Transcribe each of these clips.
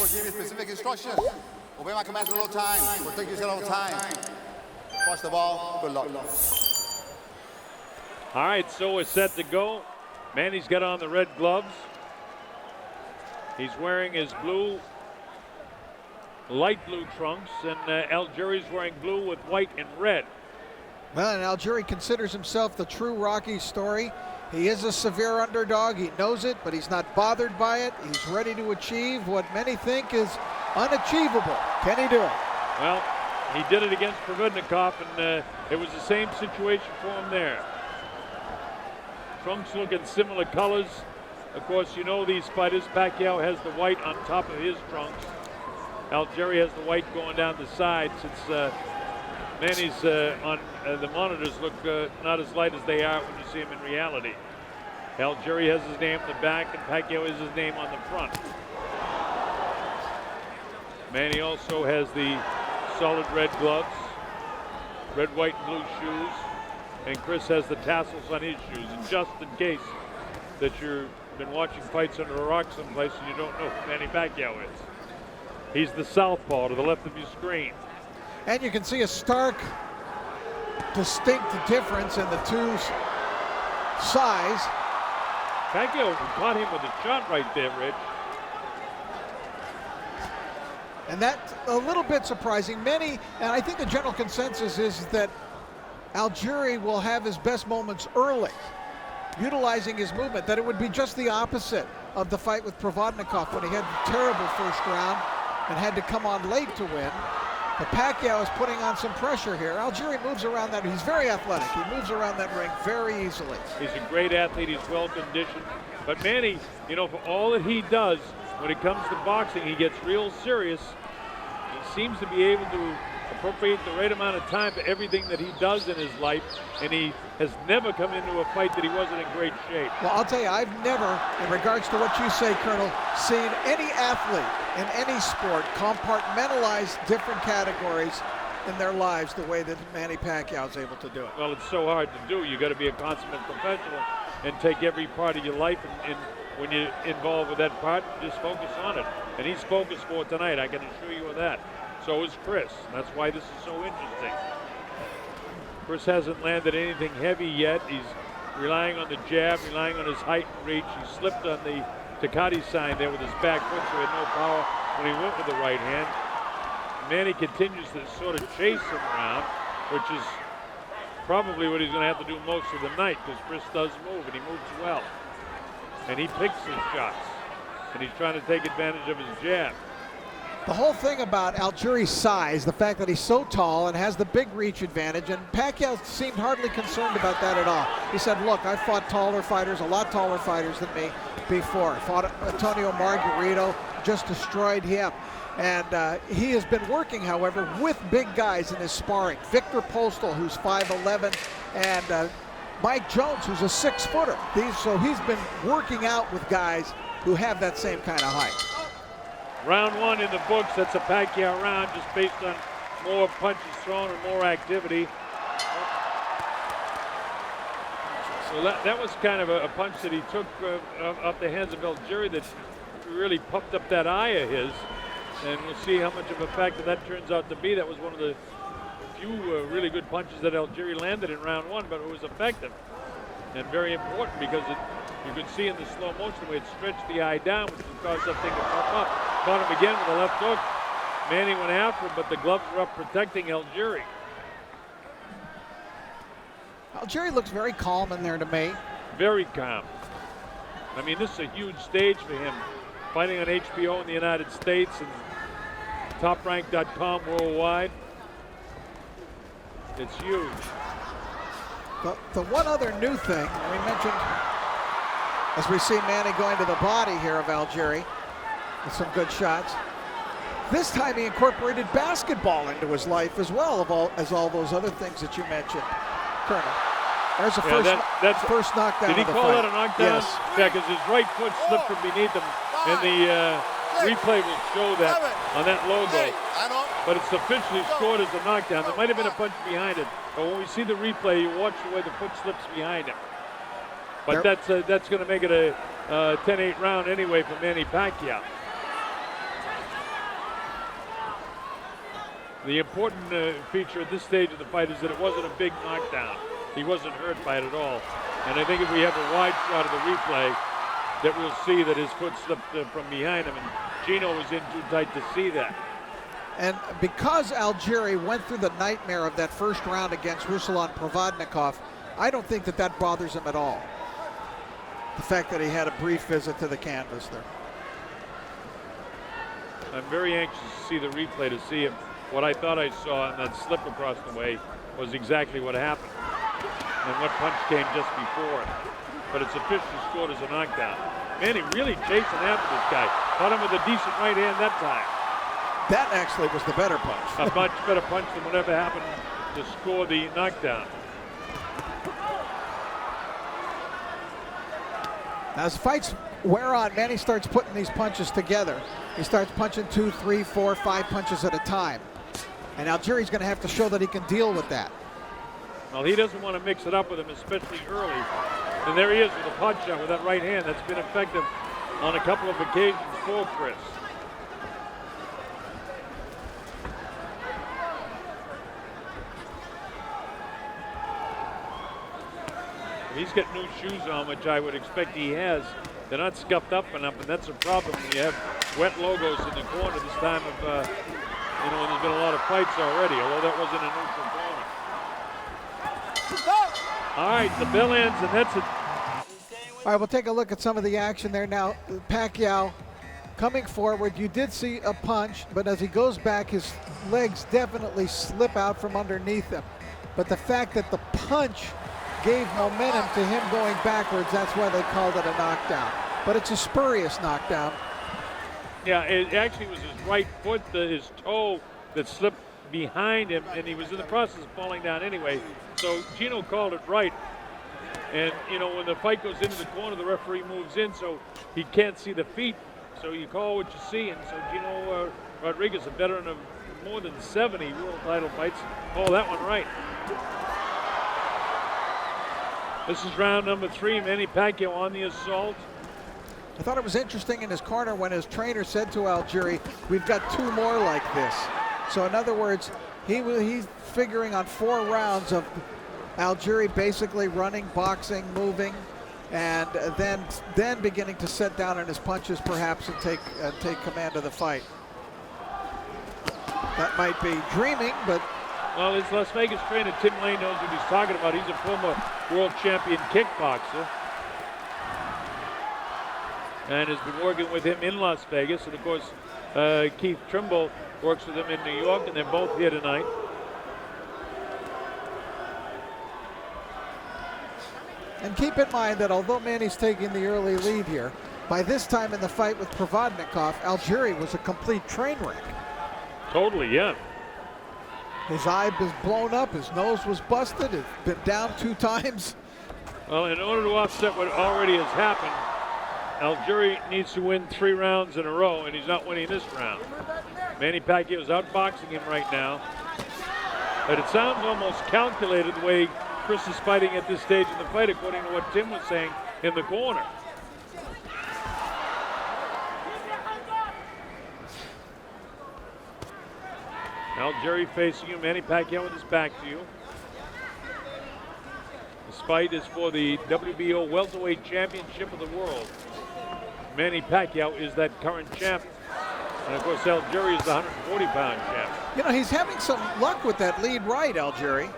will give you specific instructions. Obey my commands at all times. Protect yourself at all times. First of all, good luck. All right, so we're set to go. Manny's got on the red gloves. He's wearing his light blue trunks, and Algieri's wearing blue with white and red. Well, and Algieri considers himself the true Rocky story. He is a severe underdog. He knows it, but he's not bothered by it. He's ready to achieve what many think is unachievable. Can he do it? Well, he did it against Provodnikov, and it was the same situation for him there. Trunks look in similar colors. Of course, you know these fighters. Pacquiao has the white on top of his trunks. Algieri has the white going down the side, since Manny's on the monitors look not as light as they are when you see him in reality. Algieri has his name on the back, and Pacquiao has his name on the front. Manny also has the solid red gloves, red, white, and blue shoes, and Chris has the tassels on his shoes. And just in case that you've been watching fights under a rock someplace and you don't know who Manny Pacquiao is. He's the southpaw to the left of your screen. And you can see a stark, distinct difference in the two's size. Pacquiao caught him with a shot right there, Rich. And that's a little bit surprising. Many, and I think the general consensus is that Algieri will have his best moments early, utilizing his movement, that it would be just the opposite of the fight with Provodnikov when he had a terrible first round and had to come on late to win. But Pacquiao is putting on some pressure here. Algieri moves around that. He's very athletic. He moves around that ring very easily. He's a great athlete. He's well conditioned. But Manny, you know, for all that he does, when it comes to boxing, he gets real serious. He seems to be able to appropriate the right amount of time for everything that he does in his life, and he has never come into a fight that he wasn't in great shape. Well, I'll tell you, I've never, in regards to what you say, Colonel, seen any athlete in any sport compartmentalize different categories in their lives the way that Manny Pacquiao is able to do it. Well, it's so hard to do. You got to be a consummate professional and take every part of your life, and when you're involved with that part, just focus on it. And he's focused for tonight, I can assure you of that. So is Chris. That's why this is so interesting. Chris hasn't landed anything heavy yet. He's relying on the jab, relying on his height and reach. He slipped on the Takati sign there with his back foot, so he had no power when he went with the right hand. Manny continues to sort of chase him around, which is probably what he's going to have to do most of the night, because Chris does move, and he moves well. And he picks his shots, and he's trying to take advantage of his jab. The whole thing about Algieri's size, the fact that he's so tall and has the big reach advantage, and Pacquiao seemed hardly concerned about that at all. He said, look, I fought taller fighters, a lot taller fighters than me before. Fought Antonio Margarito, just destroyed him. And he has been working, however, with big guys in his sparring. Victor Postal, who's 5'11", and Mike Jones, who's a 6-footer. So he's been working out with guys who have that same kind of height. Round one in the books. That's a Pacquiao round, just based on more punches thrown and more activity. So that was kind of a punch that he took off the hands of Algieri that really puffed up that eye of his. And we'll see how much of a factor that turns out to be. That was one of the few really good punches that Algieri landed in round one, but it was effective and very important, because you could see in the slow motion the way it stretched the eye down, which would cause that thing to pop up. Caught him again with a left hook. Manny went after him, but the gloves were up protecting Algieri. Algieri looks very calm in there to me. Very calm. I mean, this is a huge stage for him. Fighting on HBO in the United States and TopRank.com worldwide. It's huge. The one other new thing we mentioned, as we see Manny going to the body here of Algieri with some good shots. This time he incorporated basketball into his life as well, as all those other things that you mentioned, Colonel. There's the first knockdown. Did he call that a knockdown? Yes. Yeah, because his right foot slipped from beneath him, and the replay will show that on that logo. But it's officially scored as a knockdown. There might have been a punch behind it, but when we see the replay, you watch the way the foot slips behind him. But that's going to make it a 10-8 round anyway for Manny Pacquiao. The important feature at this stage of the fight is that it wasn't a big knockdown. He wasn't hurt by it at all. And I think if we have a wide shot of the replay, that we'll see that his foot slipped from behind him, and Gino was in too tight to see that. And because Algieri went through the nightmare of that first round against Ruslan Provodnikov, I don't think that bothers him at all. The fact that he had a brief visit to the canvas there. I'm very anxious to see the replay to see if what I thought I saw in that slip across the way was exactly what happened and what punch came just before it. But it's officially scored as a knockdown. Manny really chasing after this guy. Caught him with a decent right hand that time. That actually was the better punch. A much better punch than whatever happened to score the knockdown. Now, as fights wear on, Manny starts putting these punches together. He starts punching 2, 3, 4, 5 punches at a time. And Algieri's going to have to show that he can deal with that. Well, he doesn't want to mix it up with him, especially early. And there he is with a punch shot with that right hand. That's been effective on a couple of occasions for Chris. He's got new shoes on, which I would expect he has. They're not scuffed up enough, and that's a problem when you have wet logos in the corner this time of, when there's been a lot of fights already, although that wasn't a neutral corner. All right, the bell ends, and that's it. All right, we'll take a look at some of the action there now. Pacquiao coming forward. You did see a punch, but as he goes back, his legs definitely slip out from underneath him. But the fact that the punch gave momentum to him going backwards, that's why they called it a knockdown. But it's a spurious knockdown. Yeah, it actually was his right foot, his toe that slipped behind him, and he was in the process of falling down anyway. So Gino called it right. And, when the fight goes into the corner, the referee moves in, so he can't see the feet. So you call what you see, and so Gino Rodriguez, a veteran of more than 70 world title fights, called that one right. This is round number 3. Manny Pacquiao on the assault. I thought it was interesting in his corner when his trainer said to Algieri, we've got 2 more like this. So in other words, he's figuring on 4 rounds of Algieri basically running, boxing, moving, and then beginning to set down on his punches perhaps and take command of the fight. That might be dreaming, but well, his Las Vegas trainer, Tim Lane, knows what he's talking about. He's a former world champion kickboxer and has been working with him in Las Vegas. And, of course, Keith Trimble works with him in New York, and they're both here tonight. And keep in mind that although Manny's taking the early lead here, by this time in the fight with Provodnikov, Algieri was a complete train wreck. Totally, yeah. His eye was blown up, his nose was busted, it's been down 2 times. Well, in order to offset what already has happened, Algieri needs to win 3 rounds in a row, and he's not winning this round. Manny Pacquiao is outboxing him right now. But it sounds almost calculated the way Chris is fighting at this stage in the fight, according to what Tim was saying in the corner. Algieri facing you, Manny Pacquiao with his back to you. This fight is for the WBO welterweight championship of the world. Manny Pacquiao is that current champion. And of course, Algieri is the 140-pound champion. He's having some luck with that lead right, Algieri.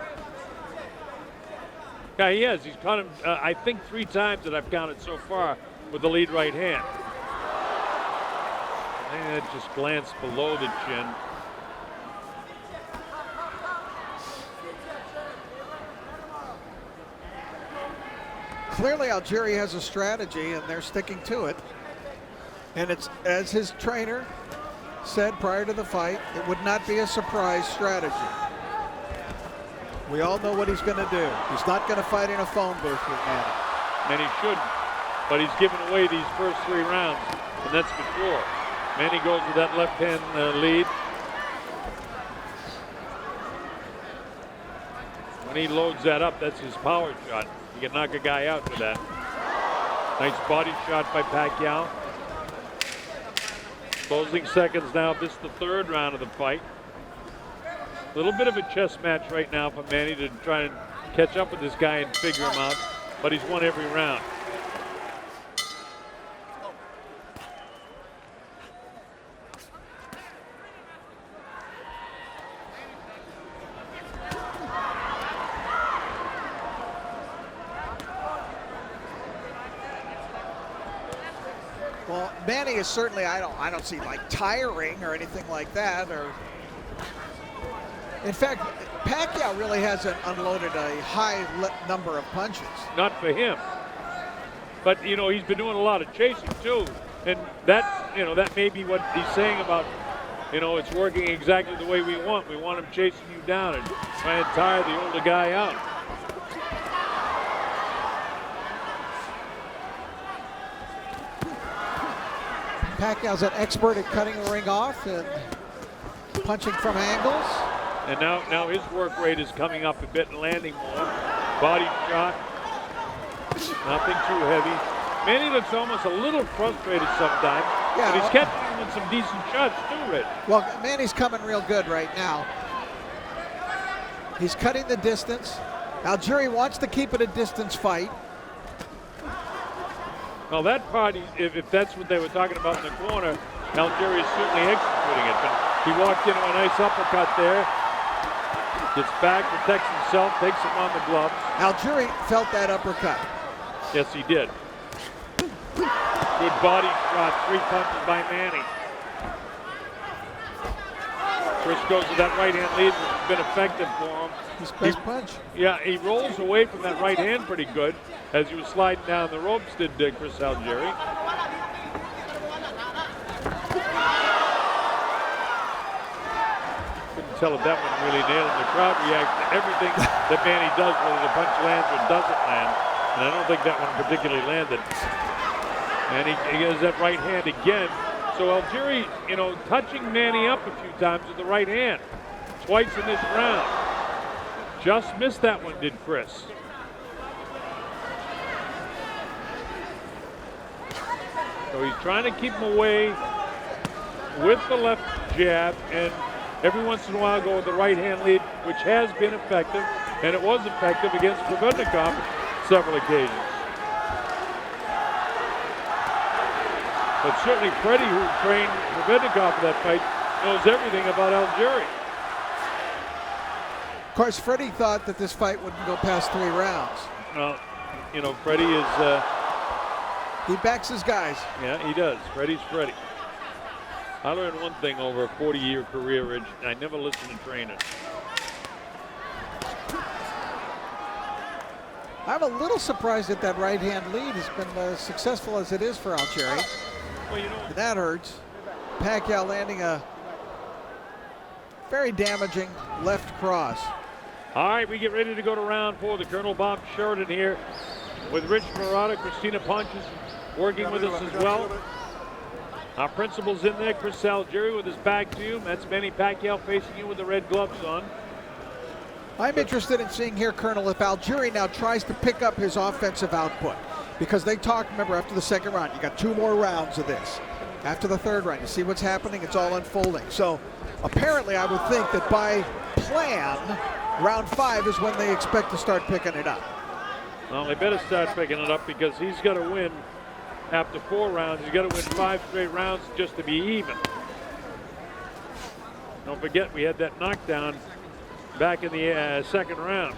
Yeah, he has. He's caught him, I think, 3 times that I've counted so far with the lead right hand. I think that just glanced below the chin. Clearly, Algieri has a strategy, and they're sticking to it. And it's, as his trainer said prior to the fight, it would not be a surprise strategy. We all know what he's going to do. He's not going to fight in a phone booth with Manny. And he shouldn't, but he's given away these first 3 rounds, and that's before. Manny goes with that left hand lead. When he loads that up, that's his power shot. He can knock a guy out with that. Nice body shot by Pacquiao. Closing seconds now. This is the 3rd round of the fight. A little bit of a chess match right now for Manny to try and catch up with this guy and figure him out, but he's won every round. Well, Manny is certainly, I don't see like tiring or anything like that. Or, in fact, Pacquiao really hasn't unloaded a high number of punches. Not for him. But, you know, he's been doing a lot of chasing too. And that, you know, that may be what he's saying about, you know, it's working exactly the way we want. We want him chasing you down and trying to tire the older guy out. Pacquiao's an expert at cutting the ring off and punching from angles. And now his work rate is coming up a bit and landing more. Body shot. Nothing too heavy. Manny looks almost a little frustrated sometimes. Yeah, but he's catching him with some decent shots too, Rich. Well, Manny's coming real good right now. He's cutting the distance. Algieri wants to keep it a distance fight. Well, that part, if that's what they were talking about in the corner, Algieri is certainly executing it. But he walked into a nice uppercut there. Gets back, protects himself, takes him on the gloves. Algieri felt that uppercut. Yes, he did. Good body shot, 3 punches by Manny. Chris goes with that right-hand lead, which has been effective for him. His best punch. Yeah, he rolls away from that right hand pretty good as he was sliding down the ropes, did Chris Algieri. Couldn't tell if that one really nailed him. The crowd reacts to everything that Manny does, whether the punch lands or doesn't land. And I don't think that one particularly landed. And he has that right hand again. So Algieri, you know, touching Manny up a few times with the right hand. Twice in this round. Just missed that one, did Chris. So he's trying to keep him away with the left jab, and every once in a while go with the right hand lead, which has been effective, and it was effective against Provodnikov several occasions. But certainly Freddie, who trained Provodnikov for that fight, knows everything about Algieri. Of course, Freddie thought that this fight wouldn't go past 3 rounds. Well, you know, Freddie is... he backs his guys. Yeah, he does. Freddie's Freddie. I learned one thing over a 40-year career, Rich. I never listened to trainers. I'm a little surprised that that right-hand lead has been as successful as it is for Algieri. Well, you know, And that hurts. Pacquiao landing a very damaging left cross. all right, we get ready to go to round 4. The Colonel Bob Sheridan here with Rich Murata, Christina Ponches working with us as well. Our principal's in there, Chris Algieri with his back to you. That's Manny Pacquiao facing you with the red gloves on. I'm interested in seeing here, Colonel, if Algieri now tries to pick up his offensive output. Because they talked, remember, after the 2nd round, you got 2 more rounds of this. After the 3rd round, you see what's happening, it's all unfolding. So apparently I would think that by plan, round 5 is when they expect to start picking it up. Well, they better start picking it up because he's got to win after 4 rounds. He's got to win 5 straight rounds just to be even. Don't forget, we had that knockdown back in the 2nd round.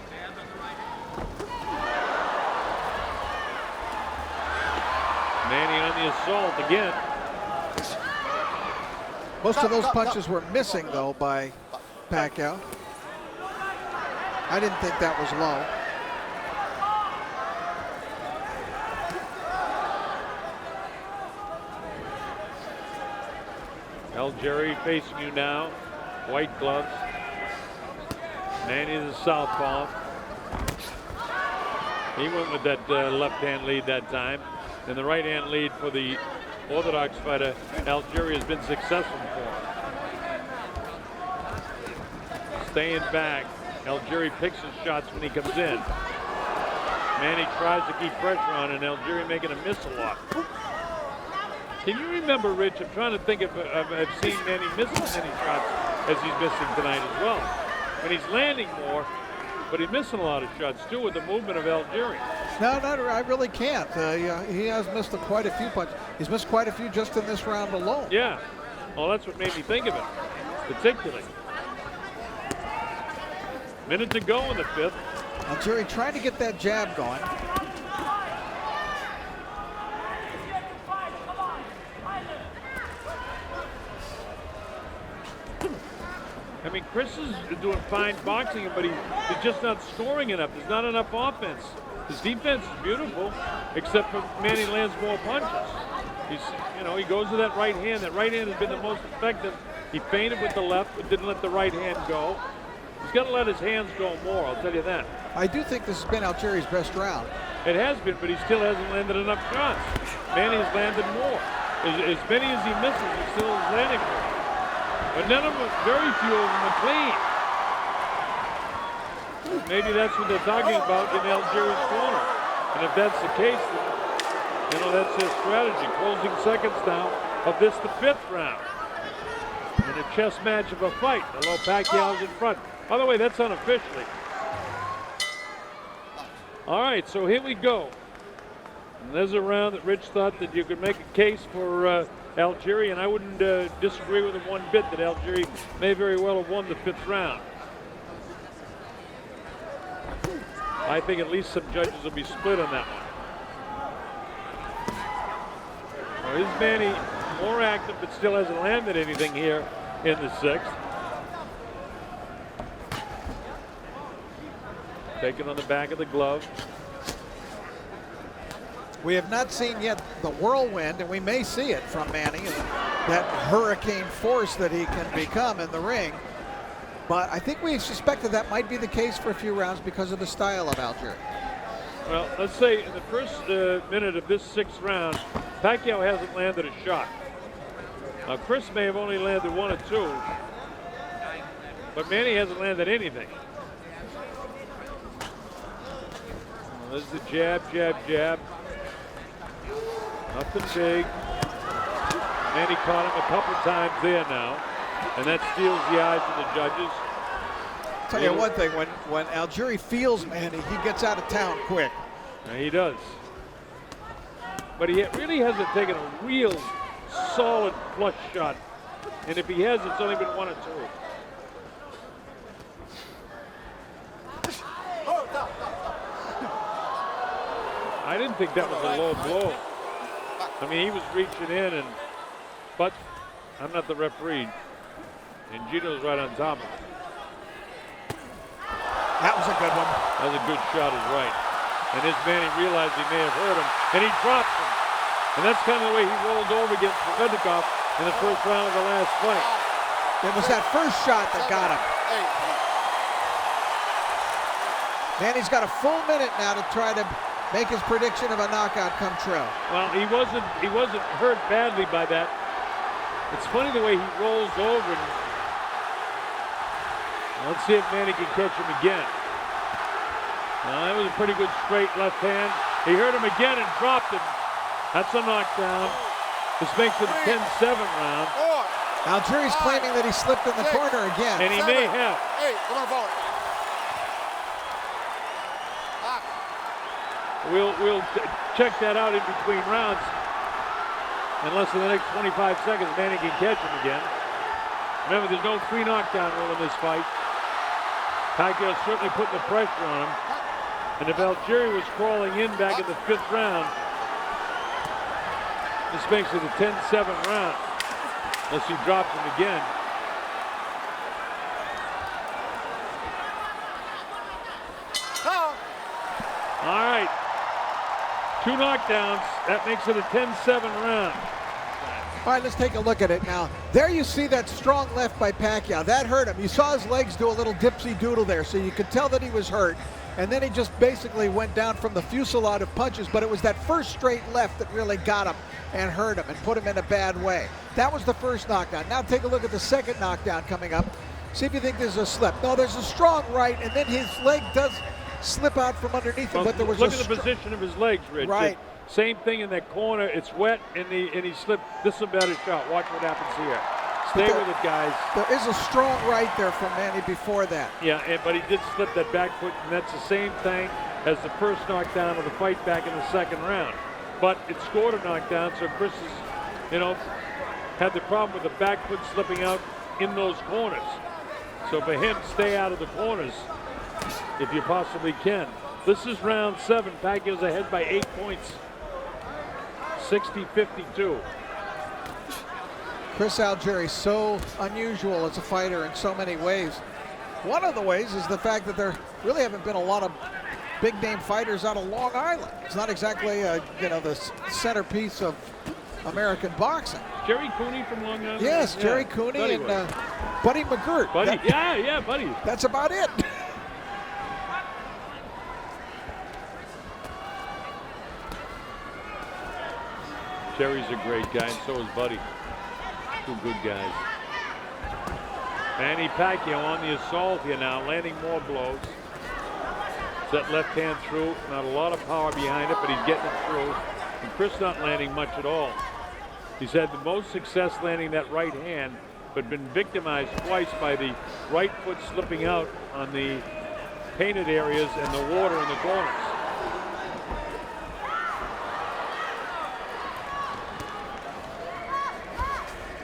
Manny on the assault again. Most of those punches were missing, though, by Pacquiao. I didn't think that was low. Algieri facing you now. White gloves. Manny is a southpaw. He went with that left-hand lead that time. And the right-hand lead for the Orthodox fighter, Algieri, has been successful for him. Staying back. Algieri picks his shots when he comes in. Manny tries to keep pressure on, and Algieri making him miss a lot. Can you remember, Rich? I'm trying to think if I've seen Manny miss as many shots as he's missing tonight as well. and he's landing more, but he's missing a lot of shots too with the movement of Algieri. No, I really can't. He has missed quite a few punches. He's missed quite a few just in this round alone. Yeah. Well, that's what made me think of it, particularly. Minute to go in the 5th. Algieri trying to get that jab going. I mean, Chris is doing fine boxing, but he's just not scoring enough. There's not enough offense. His defense is beautiful, except for Manny lands more punches. He goes to that right hand. That right hand has been the most effective. He feinted with the left, but didn't let the right hand go. He's got to let his hands go more, I'll tell you that. I do think this has been Algieri's best round. It has been, but he still hasn't landed enough shots. Manny has landed more. As many as he misses, he still is landing more. But none of them, very few of them are clean. Maybe that's what they're talking about in Algieri's corner. And if that's the case, then, that's their strategy. Closing seconds now of this, the 5th round. In a chess match of a fight, although Pacquiao's in front. By the way, that's unofficially. All right, so here we go. And there's a round that Rich thought that you could make a case for Algieri, and I wouldn't disagree with him one bit that Algieri may very well have won the 5th round. I think at least some judges will be split on that one. Well, is Manny more active but still hasn't landed anything here in the 6th? Taken on the back of the glove. We have not seen yet the whirlwind, and we may see it from Manny, that hurricane force that he can become in the ring. But I think we suspected that might be the case for a few rounds because of the style of Algieri. Well, let's say in the first minute of this 6th round, Pacquiao hasn't landed a shot. Now, Chris may have only landed 1 or 2, but Manny hasn't landed anything. Well, there's the jab, jab, jab. Nothing big. Manny caught him a couple times there now, and that steals the eyes of the judges. I'll tell you one thing, when Algieri feels Manny, he gets out of town quick. Yeah, he does. But he really hasn't taken a real solid flush shot. And if he has, it's only been 1 or 2. I didn't think that was a low blow. I mean, he was reaching in, but I'm not the referee. And Gino's right on top of him. That was a good one. That was a good shot, is right. And his Manny realized he may have hurt him, and he dropped him. And that's kind of the way he rolled over against Mednikov in the first round of the last fight. It was that first shot that got him. Manny's got a full minute now to try to make his prediction of a knockout come true. Well, he wasn't hurt badly by that. It's funny the way he rolls over. And let's see if Manny can catch him again. That was a pretty good straight left hand. He hurt him again and dropped him. That's a knockdown. This makes it a 10-7 round. Algieri's claiming that he slipped in the corner again. And he may have. We'll check that out in between rounds. Unless in the next 25 seconds Manny can catch him again. Remember, there's no 3 knockdown rule in this fight. Pacquiao certainly putting the pressure on him. And if Algieri was crawling in back in the 5th round, this makes it a 10-7 round. Unless he drops him again. All right. 2 knockdowns. That makes it a 10-7 round. All right, let's take a look at it now. There you see that strong left by Pacquiao. That hurt him. You saw his legs do a little dipsy-doodle there, so you could tell that he was hurt. And then he just basically went down from the fusillade of punches, but it was that first straight left that really got him and hurt him and put him in a bad way. That was the first knockdown. Now take a look at the second knockdown coming up. See if you think there's a slip. No, there's a strong right, and then his leg does slip out from underneath him, but there was look at the position of his legs, Rich. Right. Same thing in that corner. It's wet, and he slipped. This is a better shot. Watch what happens here. Stay with it, guys. There is a strong right there from Manny before that. Yeah, but he did slip that back foot, and that's the same thing as the first knockdown of the fight back in the second round. But it scored a knockdown, so Chris is, had the problem with the back foot slipping out in those corners. So for him, stay out of the corners if you possibly can. This is round 7. Pacquiao's ahead by 8 points. 60-52. Chris Algieri, so unusual as a fighter in so many ways. One of the ways is the fact that there really haven't been a lot of big-name fighters out of Long Island. It's not exactly, the centerpiece of American boxing. Jerry Cooney from Long Island? Yes, yeah, Jerry Cooney and Buddy McGirt. Buddy, yeah, Buddy. That's about it. Jerry's a great guy, and so is Buddy. Two good guys. Manny Pacquiao on the assault here now, landing more blows. That left hand through, not a lot of power behind it, but he's getting it through. And Chris not landing much at all. He's had the most success landing that right hand, but been victimized twice by the right foot slipping out on the painted areas and the water in the corners.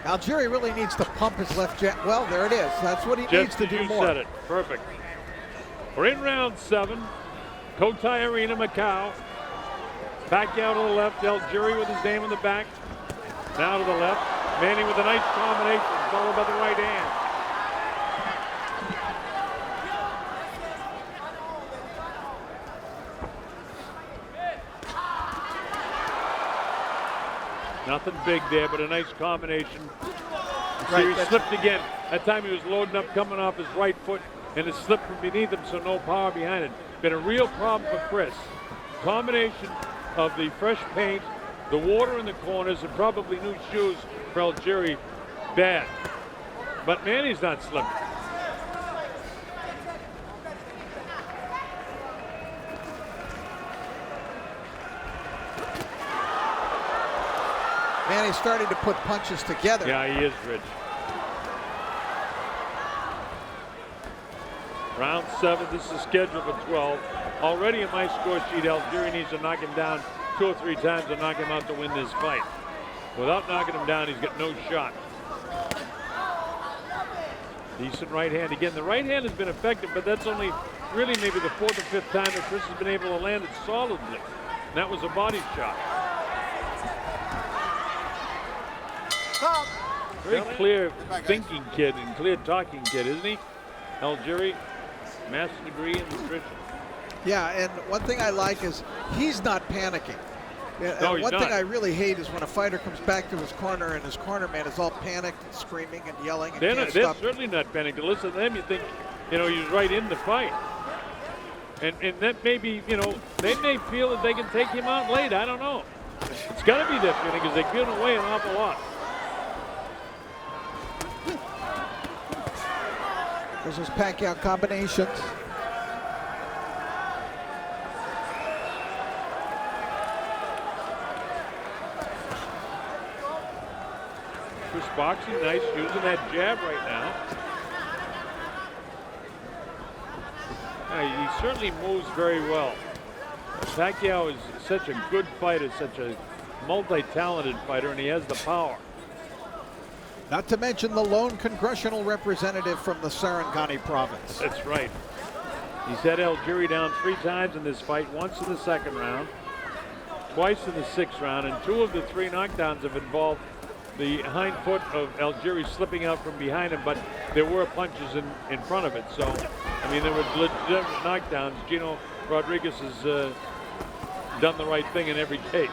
Algieri really needs to pump his left jab. Well, there it is. That's what he needs to do you more. Said it. Perfect. We're in round 7. Cotai Arena, Macau. Pacquiao to the left. Algieri with his name on the back. Now to the left. Manny with a nice combination, followed by the right hand. Nothing big there, but a nice combination. Right, he slipped again. That time he was loading up, coming off his right foot, and it slipped from beneath him, so no power behind it. Been a real problem for Chris. Combination of the fresh paint, the water in the corners, and probably new shoes for Algieri. Bad. But Manny's not slipping. Manny's starting to put punches together. Yeah, he is, Rich. Round 7, this is scheduled for 12. Already in my score sheet, Algieri needs to knock him down 2 or 3 times to knock him out to win this fight. Without knocking him down, he's got no shot. Decent right hand. Again, the right hand has been effective, but that's only really maybe the 4th or 5th time that Chris has been able to land it solidly. And that was a body shot. Very clear thinking kid and clear talking kid, isn't he? Algieri, master's degree in nutrition. Yeah, and one thing I like is he's not panicking. No, he's one not. thing I really hate is when a fighter comes back to his corner and his corner man is all panicked and screaming and yelling and They're can't they're stop. certainly not panicked. To listen to them, you think, he's right in the fight. And that may be, they may feel that they can take him out late. I don't know. It's got to be that feeling because they've given away an awful lot. There's those Pacquiao combinations. Chris boxing, nice, using that jab right now. He certainly moves very well. Pacquiao is such a good fighter, such a multi-talented fighter, and he has the power. Not to mention the lone congressional representative from the Sarangani province. That's right. He's had Algieri down 3 times in this fight, once in the second round, twice in the 6th round, and 2 of the 3 knockdowns have involved the hind foot of Algieri slipping out from behind him, but there were punches in front of it. So, there were legitimate knockdowns. Gino Rodriguez has done the right thing in every case.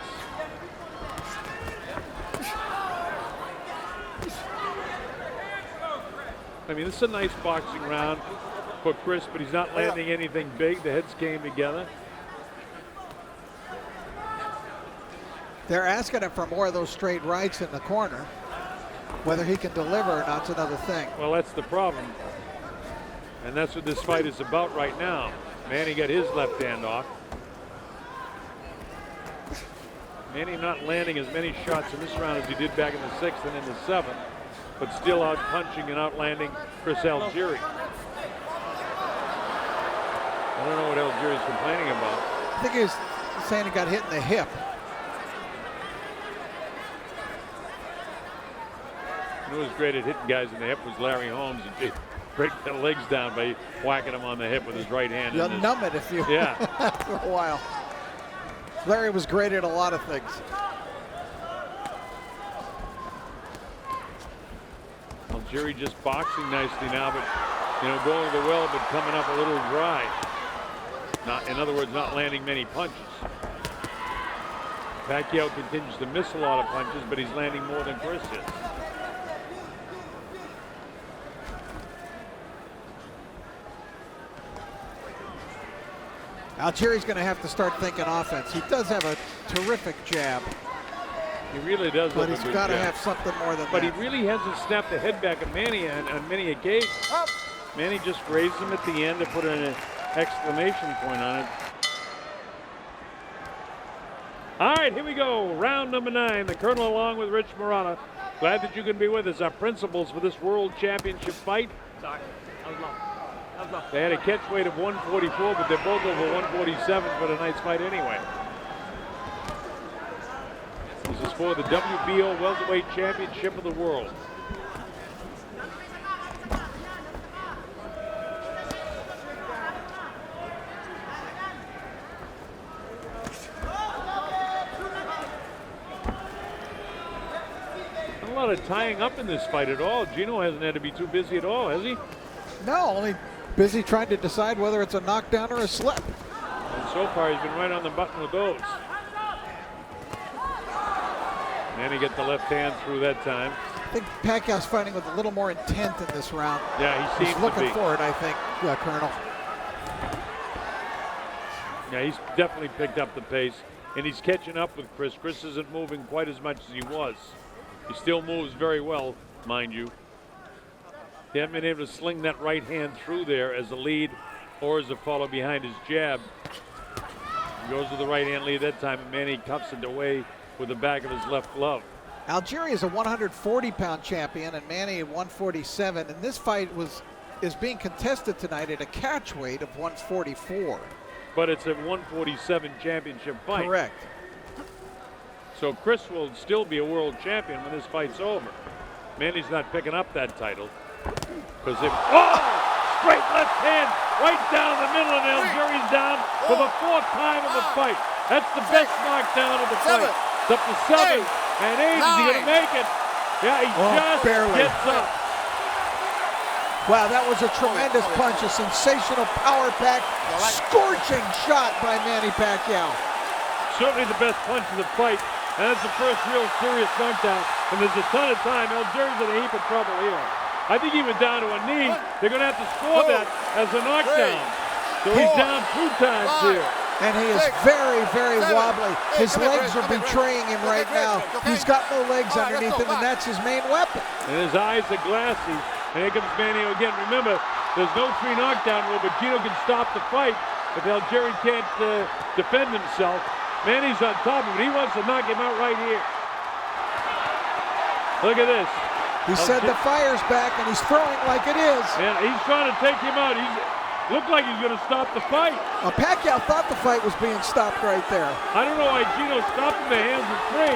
This is a nice boxing round for Chris, but he's not landing anything big. The heads came together. They're asking him for more of those straight rights in the corner. Whether he can deliver or not's another thing. Well, that's the problem. And that's what this fight is about right now. Manny got his left hand off. Manny not landing as many shots in this round as he did back in the 6th and in the 7th. but still out punching and outlanding Chris Algieri. I don't know what Algieri's complaining about. I think he was saying he got hit in the hip. Who was great at hitting guys in the hip was Larry Holmes. He'd break their legs down by whacking them on the hip with his right hand. You'll numb it if you yeah. after a while. Larry was great at a lot of things. Algieri just boxing nicely now, but going to the well, but coming up a little dry. In other words, not landing many punches. Pacquiao continues to miss a lot of punches, but he's landing more than Chris is. Algieri's going to have to start thinking offense. He does have a terrific jab. He really does. But he's got to have something more than that. But he really hasn't snapped the head back at Manny on many occasions. Manny just grazed him at the end to put an exclamation point on it. All right, here we go. Round number 9. The Colonel along with Rich Murata. Glad that you can be with us. Our principals for this World Championship fight. They had a catch weight of 144, but they're both over 147 for tonight's fight anyway. This is for the WBO Welterweight Championship of the World. Not a lot of tying up in this fight at all. Gino hasn't had to be too busy at all, has he? No, only busy trying to decide whether it's a knockdown or a slip. And so far, he's been right on the button with those. Manny get the left hand through that time. I think Pacquiao's fighting with a little more intent in this round. Yeah, he seems he's looking to be. for it, I think, Colonel. Yeah, he's definitely picked up the pace, and he's catching up with Chris. Chris isn't moving quite as much as he was. He still moves very well, mind you. He hasn't been able to sling that right hand through there as a lead or as a follow behind his jab. He goes with the right hand lead that time, and Manny cuffs it away with the back of his left glove. Algieri is a 140-pound champion, and Manny at 147. And this fight is being contested tonight at a catch weight of 144. But it's a 147 championship fight. Correct. So Chris will still be a world champion when this fight's over. Manny's not picking up that title. Because straight left hand right down the middle, and Algieri's down for the 4th time of the fight. That's the best knockdown of the fight. It's up to 7 and 8. Is he gonna make it? Yeah, he just barely gets up. Wow, that was a tremendous punch, a sensational power-packed, scorching shot by Manny Pacquiao. Certainly the best punch of the fight, and that's the first real serious knockdown. And there's a ton of time. Algieri's in a heap of trouble here. I think he went down to a knee. They're going to have to score that as a knockdown. So he's down 2 times here. And he is very, very wobbly. His legs are betraying him right now. He's got no legs underneath him, and that's his main weapon. And his eyes are glassy. And here comes Manny again. Remember, there's no 3 knockdown rule, but Gino can stop the fight if Algieri can't defend himself. Manny's on top of it. He wants to knock him out right here. Look at this. He said the fire's back, and he's throwing like it is. Yeah, he's trying to take him out. He looked like he's going to stop the fight. Pacquiao thought the fight was being stopped right there. I don't know why Gino stopped him. The hands are free.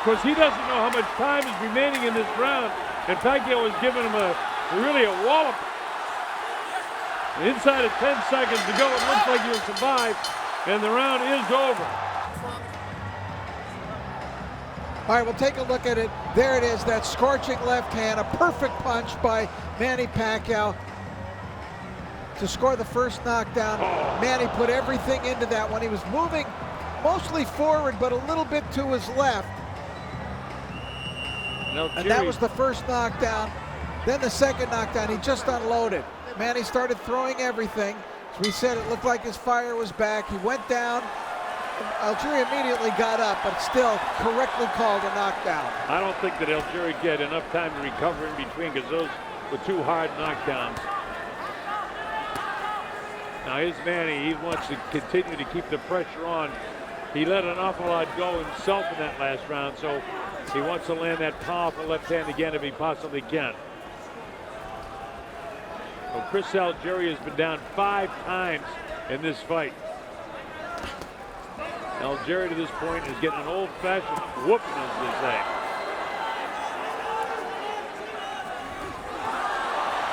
Because he doesn't know how much time is remaining in this round. And Pacquiao has given him really a wallop. Inside of 10 seconds to go, it looks like he'll survive. And the round is over. All right, we'll take a look at it. There it is, that scorching left hand, a perfect punch by Manny Pacquiao to score the first knockdown. Manny put everything into that one. He was moving mostly forward, but a little bit to his left. And that was the first knockdown. Then the second knockdown, he just unloaded. Manny started throwing everything. As we said, it looked like his fire was back. He went down. Algieri immediately got up, but still correctly called a knockdown. I don't think that Algieri had enough time to recover in between, because those were 2 hard knockdowns. Now here's Manny. He wants to continue to keep the pressure on. He let an awful lot go himself in that last round, so He wants to land that powerful left hand again if he possibly can. Well, Chris Algieri has been down 5 times in this fight. Algieri to this point is getting an old-fashioned whooping, as they say.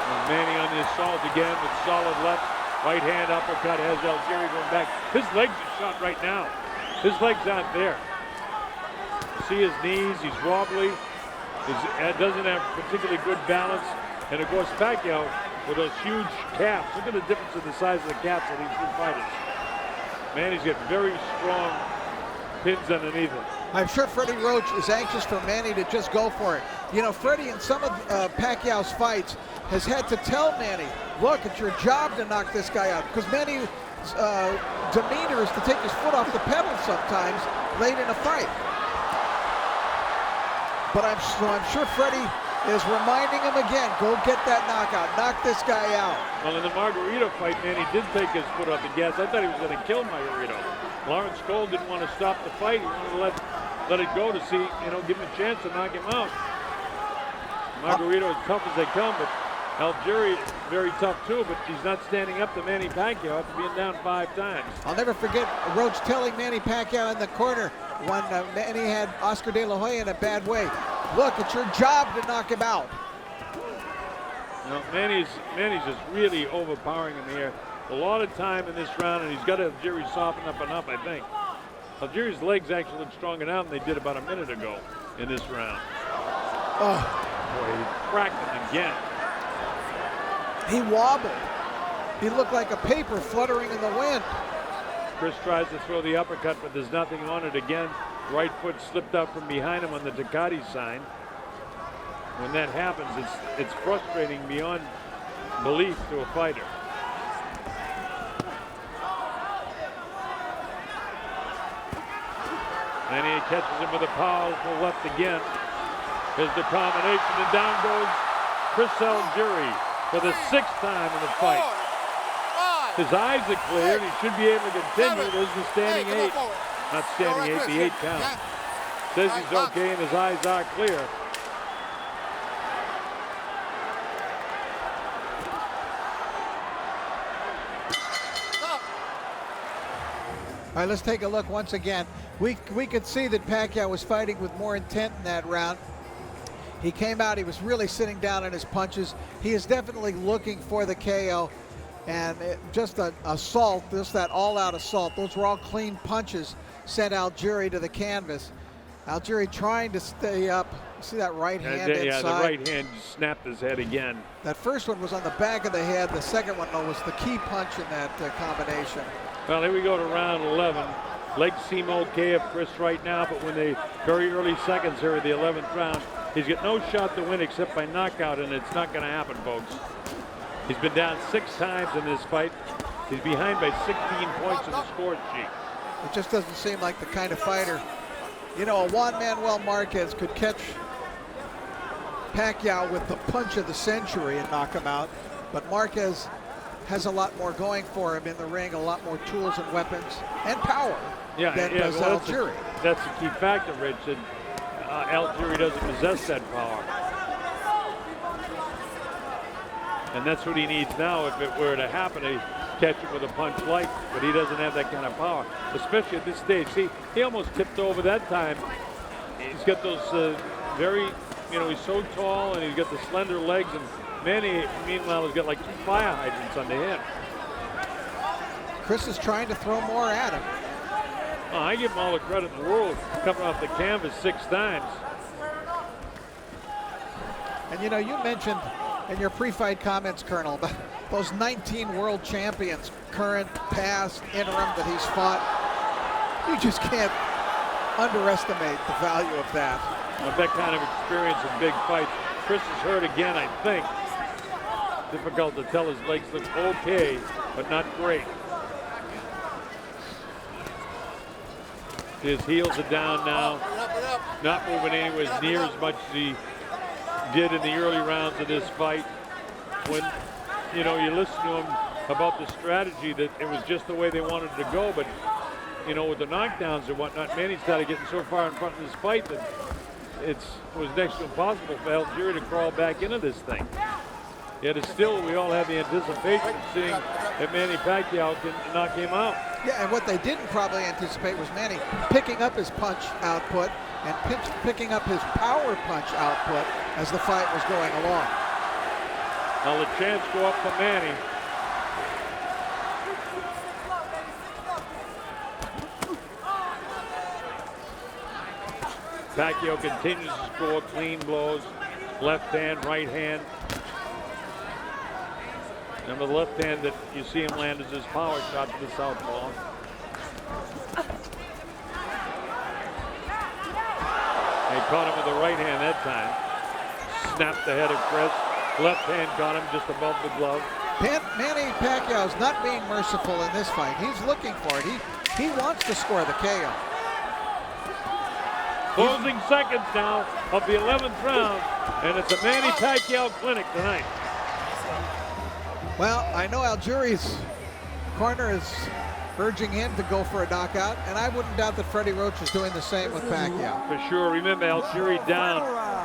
And Manny on the assault again with solid left. Right hand uppercut has Algieri going back. His legs are shot right now. His legs aren't there. See his knees, he's wobbly. He doesn't have particularly good balance. And of course, Pacquiao with those huge calves. Look at the difference in the size of the calves of these two fighters. Manny's got very strong pins underneath him. I'm sure Freddie Roach is anxious for Manny to just go for it. You know, Freddie in some of Pacquiao's fights has had to tell Manny, look, it's your job to knock this guy out. Because Manny's demeanor is to take his foot off the pedal sometimes late in a fight. But I'm sure Freddie is reminding him again, go get that knockout, knock this guy out. Well, in the Margarito fight, Manny did take his foot off the gas. I thought he was going to kill Margarito. Lawrence Cole didn't want to stop the fight. He wanted to let it go to see, give him a chance to knock him out. Margarito as tough as they come, but Algieri very tough too, but he's not standing up to Manny Pacquiao after being down 5 times. I'll never forget Roach telling Manny Pacquiao in the corner when Manny had Oscar De La Hoya in a bad way. Look, it's your job to knock him out. Manny's just really overpowering him here. A lot of time in this round, and he's got Algieri soften up enough, I think. Algieri's legs actually look stronger now than they did about a minute ago in this round. Oh. Boy, he cracked him again. He wobbled. He looked like a paper fluttering in the wind. Chris tries to throw the uppercut, but there's nothing on it again. Right foot slipped out from behind him on the Ducati sign. When that happens, it's frustrating beyond belief to a fighter. And he catches him with a powerful left again. There's the combination, and down goes Chris Algieri for the 6th time in the fight. His eyes are clear, and he should be able to continue. There's the standing 8. Not standing 8, the 8 count. Says he's okay, and his eyes are clear. All right, let's take a look once again. We could see that Pacquiao was fighting with more intent in that round. He came out, he was really sitting down in his punches. He is definitely looking for the KO. And just an assault, just that all-out assault. Those were all clean punches, sent Algieri to the canvas. Algieri trying to stay up. See that right hand inside? Yeah, the right hand snapped his head again. That first one was on the back of the head. The second one, though, was the key punch in that combination. Well, here we go to round 11. Legs seem okay of Chris right now, but when the very early seconds here of the 11th round, he's got no shot to win except by knockout, and it's not going to happen, folks. He's been down 6 times in this fight. He's behind by 16 points in the score sheet. It just doesn't seem like the kind of fighter. You know, a Juan Manuel Marquez could catch Pacquiao with the punch of the century and knock him out, but Marquez has a lot more going for him in the ring, a lot more tools and weapons and power than does Algieri. That's a key factor, Rich, that Algieri doesn't possess that power. And that's what he needs now if it were to happen, to catch him with a punch like, but he doesn't have that kind of power, especially at this stage. See, he almost tipped over that time. He's got those very, he's so tall and he's got the slender legs, and Manny, meanwhile, has got like 2 fire hydrants under him. Chris is trying to throw more at him. Oh, I give him all the credit in the world coming off the canvas 6 times. And you mentioned in your pre-fight comments, Colonel, about those 19 world champions, current, past, interim, that he's fought. You just can't underestimate the value of that. With that kind of experience in big fights. Chris is hurt again, I think. Difficult to tell. His legs look okay, but not great. His heels are down now. Not moving anywhere near as much as he did in the early rounds of this fight. When, you listen to him about the strategy, that it was just the way they wanted to go, but, with the knockdowns and whatnot, Manny started getting so far in front of this fight that it was next to impossible for Algieri to crawl back into this thing. Yet it's still, we all have the anticipation of seeing that Manny Pacquiao can knock him out. Yeah, and what they didn't probably anticipate was Manny picking up his punch output and picking up his power punch output as the fight was going along. Now the chance go up for Manny. Pacquiao continues to score clean blows, left hand, right hand. Remember, the left hand that you see him land is his power shot to the southpaw. He caught him with the right hand that time. Snapped the head of Chris. Left hand got him just above the glove. Manny Pacquiao is not being merciful in this fight. He's looking for it. He wants to score the KO. Closing seconds now of the 11th round, and it's a Manny Pacquiao clinic tonight. Well, I know Algieri's corner is urging him to go for a knockout, and I wouldn't doubt that Freddie Roach is doing the same with Pacquiao. For sure. Remember, Algieri down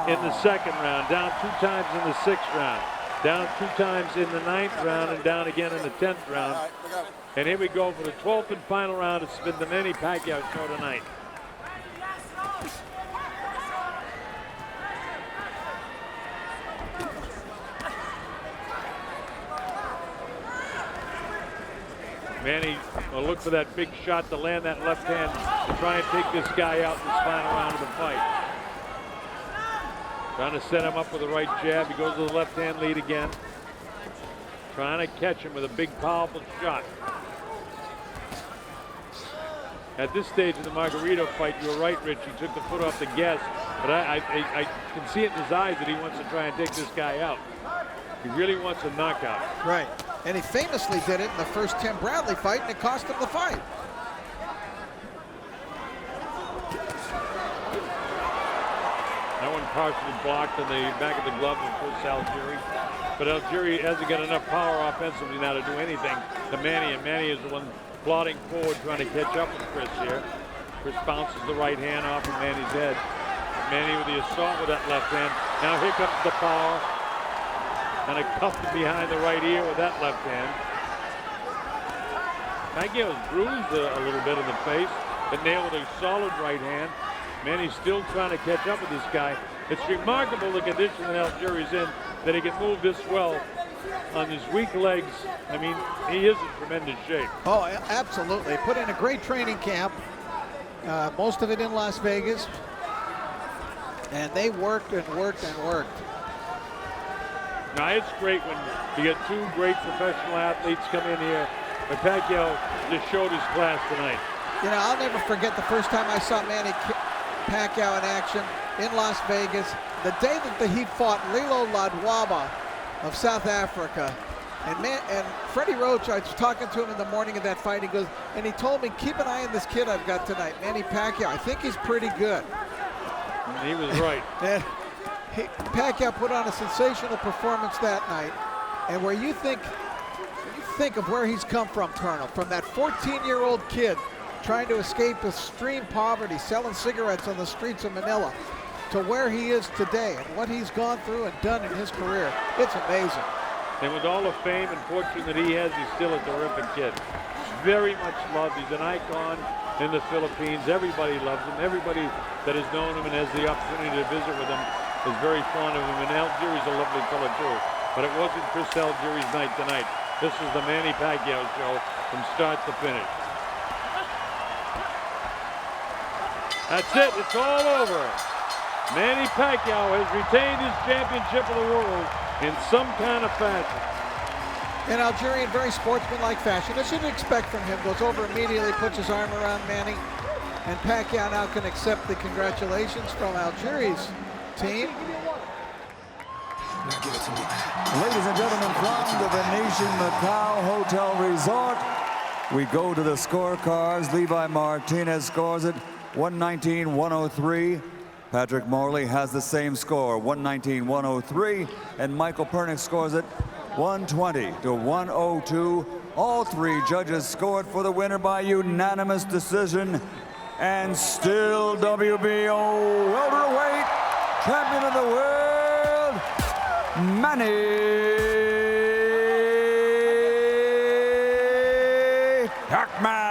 in the 2nd round, down 2 times in the 6th round, down 2 times in the 9th round, and down again in the 10th round. And here we go for the 12th and final round. It's been the Manny Pacquiao show tonight. Manny will look for that big shot to land that left hand to try and take this guy out in this final round of the fight. Trying to set him up with the right jab. He goes to the left hand lead again. Trying to catch him with a big, powerful shot. At this stage of the Margarito fight, you were right, Rich. He took the foot off the gas. But I can see it in his eyes that he wants to try and take this guy out. He really wants a knockout. Right. And he famously did it in the first Tim Bradley fight, and it cost him the fight. That one partially blocked in the back of the glove of Chris Algieri. But Algieri hasn't got enough power offensively now to do anything to Manny, and Manny is the one plodding forward trying to catch up with Chris here. Chris bounces the right hand off of Manny's head. Manny with the assault with that left hand. Now here comes the power. And a cuff behind the right ear with that left hand. Pacquiao's bruised a little bit in the face, but nailed with a solid right hand. Manny's still trying to catch up with this guy. It's remarkable the condition that Algieri's in, that he can move this well on his weak legs. I mean, he is in tremendous shape. Oh, absolutely. Put in a great training camp, most of it in Las Vegas. And they worked and worked and worked. Now, it's great when you get 2 great professional athletes come in here, but Pacquiao just showed his class tonight. You know, I'll never forget the first time I saw Manny Pacquiao in action in Las Vegas, the day that he fought Lilo Ladwaba of South Africa. And Freddie Roach, I was talking to him in the morning of that fight, he goes, and he told me, keep an eye on this kid I've got tonight, Manny Pacquiao. I think he's pretty good. And he was right. And Pacquiao put on a sensational performance that night, and where you think of where he's come from, Colonel, from that 14-year-old kid trying to escape extreme poverty, selling cigarettes on the streets of Manila, to where he is today and what he's gone through and done in his career. It's amazing. And with all the fame and fortune that he has, he's still a terrific kid. Very much loved. He's an icon in the Philippines. Everybody loves him. Everybody that has known him and has the opportunity to visit with him is very fond of him, and Algieri's a lovely fellow too. But it wasn't Chris Algieri's night tonight. This is the Manny Pacquiao show from start to finish. That's it, it's all over. Manny Pacquiao has retained his championship of the world in some kind of fashion. In Algerian, very sportsmanlike fashion, as you'd expect from him, goes over immediately, puts his arm around Manny, and Pacquiao now can accept the congratulations from Algieri's team. Ladies and gentlemen, from the Venetian Macau Hotel Resort, we go to the scorecards. Levi Martinez scores it 119-103. Patrick Morley has the same score, 119-103, and Michael Pernick scores it 120-102. All 3 judges scored for the winner by unanimous decision, and still WBO welterweight champion of the world, Manny Pacquiao.